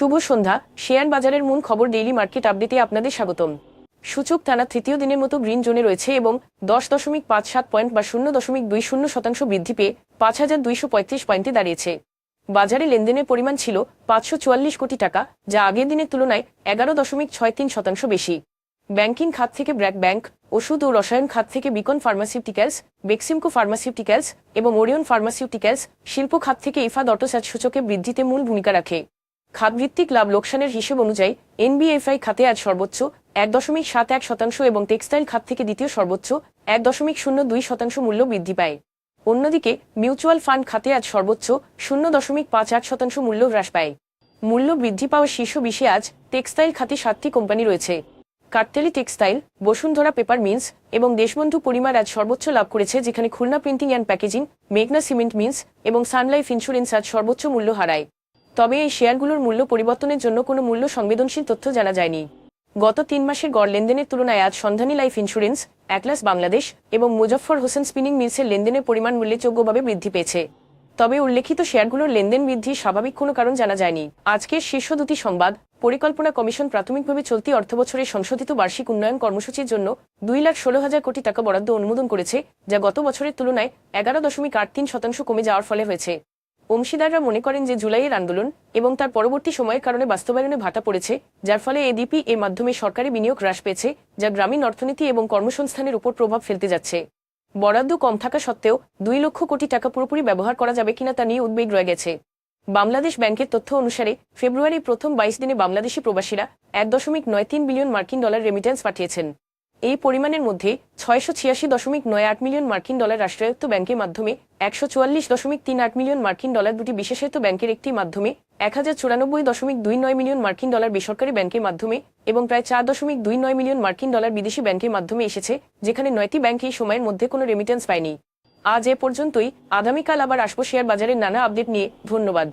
শুভ সন্ধ্যা। Share বাজারের মূল খবর ডেইলি মার্কেট আপডেটে আপনাদের স্বাগতম। সূচক টানা তৃতীয় দিনের মতো গ্রিন জোনে রয়েছে এবং 10.57 পয়েন্ট বা 0.20% বৃদ্ধি পেয়ে 5,235 পয়েন্টে দাঁড়িয়েছে। বাজারে লেনদেনের পরিমাণ ছিল 544 কোটি টাকা, যা আগের দিনের তুলনায় 11.63% বেশি। ব্যাংকিং খাত থেকে ব্র্যাক ব্যাংক, ওষুধ ও রসায়ন খাত থেকে বিকন ফার্মাসিউটিক্যালস, বেক্সিমকো ফার্মাসিউটিক্যালস এবং ওরিয়ন ফার্মাসিউটিক্যালস, শিল্প খাত থেকে ইফাদ অটোস্যাট সূচকে বৃদ্ধিতে মূল ভূমিকা রাখে। খাতভিত্তিক লাভ লোকসানের হিসেব অনুযায়ী এনবিএফআই খাতে আজ সর্বোচ্চ 1.71% এবং টেক্সটাইল খাত থেকে দ্বিতীয় সর্বোচ্চ 1.02% মূল্য বৃদ্ধি পায়। অন্যদিকে মিউচুয়াল ফান্ড খাতে আজ সর্বোচ্চ 0.58% মূল্য হ্রাস পায়। মূল্য বৃদ্ধি পাওয়া শীর্ষ 20-এ আজ টেক্সটাইল খাতে 7টি কোম্পানি রয়েছে। কার্টেলি টেক্সটাইল, বসুন্ধরা পেপার মিলস এবং দেশবন্ধু পরিবার আজ সর্বোচ্চ লাভ করেছে, যেখানে খুলনা প্রিন্টিং অ্যান্ড প্যাকেজিং, মেঘনা সিমেন্ট মিলস এবং সানলাইফ ইন্স্যুরেন্স আজ সর্বোচ্চ মূল্য হারায়। তবে এই শেয়ারগুলোর মূল্য পরিবর্তনের জন্য কোনো মূল্য সংবেদনশীল তথ্য জানা যায়নি। গত 3 মাসের গড় লেনদেনের তুলনায় আজ সন্ধানী লাইফ ইন্স্যুরেন্স, অ্যাটলাস বাংলাদেশ এবং মুজফ্ফর হোসেন স্পিনিং মিলসের লেনদেনের পরিমাণ উল্লেখযোগ্যভাবে বৃদ্ধি পেয়েছে। তবে উল্লেখিত শেয়ারগুলোর লেনদেন বৃদ্ধির স্বাভাবিক কোনো কারণ জানা যায়নি। আজকের শীর্ষ দুটি সংবাদ: পরিকল্পনা কমিশন প্রাথমিকভাবে চলতি অর্থবছরের সংশোধিত বার্ষিক উন্নয়ন কর্মসূচির জন্য 2,16,000 কোটি টাকা বরাদ্দ অনুমোদন করেছে, যা গত বছরের তুলনায় 11.83% কমে যাওয়ার ফলে হয়েছে। অংশীদাররা মনে করেন যে জুলাইয়ের আন্দোলন এবং তার পরবর্তী সময়ের কারণে বাস্তবায়নে ভাটা পড়েছে, যার ফলে এডিপি এর মাধ্যমে সরকারি বিনিয়োগ হ্রাস পেয়েছে, যা গ্রামীণ অর্থনীতি এবং কর্মসংস্থানের উপর প্রভাব ফেলতে যাচ্ছে। বরাদ্দ কম থাকা সত্ত্বেও 2 লক্ষ কোটি টাকা পুরোপুরি ব্যবহার করা যাবে কিনা তা নিয়ে উদ্বেগ রয়ে গেছে। বাংলাদেশ ব্যাংকের তথ্য অনুসারে ফেব্রুয়ারির প্রথম 22 দিনে বাংলাদেশি প্রবাসীরা 1.93 বিলিয়ন মার্কিন ডলার রেমিটেন্স পাঠিয়েছেন। এই পরিমাণের মধ্যে 686.98 মিলিয়ন মার্কিন ডলার রাষ্ট্রায়ত্ত ব্যাংকের মাধ্যমে, 144.38 মিলিয়ন মার্কিন ডলার দুটি বিশেষায়িত ব্যাংকের একটি মাধ্যমে, 1094.29 মিলিয়ন মার্কিন ডলার বেসরকারি ব্যাংকের মাধ্যমে এবং প্রায় 4.29 মিলিয়ন মার্কিন ডলার বিদেশি ব্যাংকের মাধ্যমে এসেছে, যেখানে 9টি ব্যাংক এই সময়ের মধ্যে কোনো রেমিটেন্স পায়নি। আজ এ পর্যন্তই। আগামীকাল আবার আসবো শেয়ার বাজারের নানা আপডেট নিয়ে। ধন্যবাদ।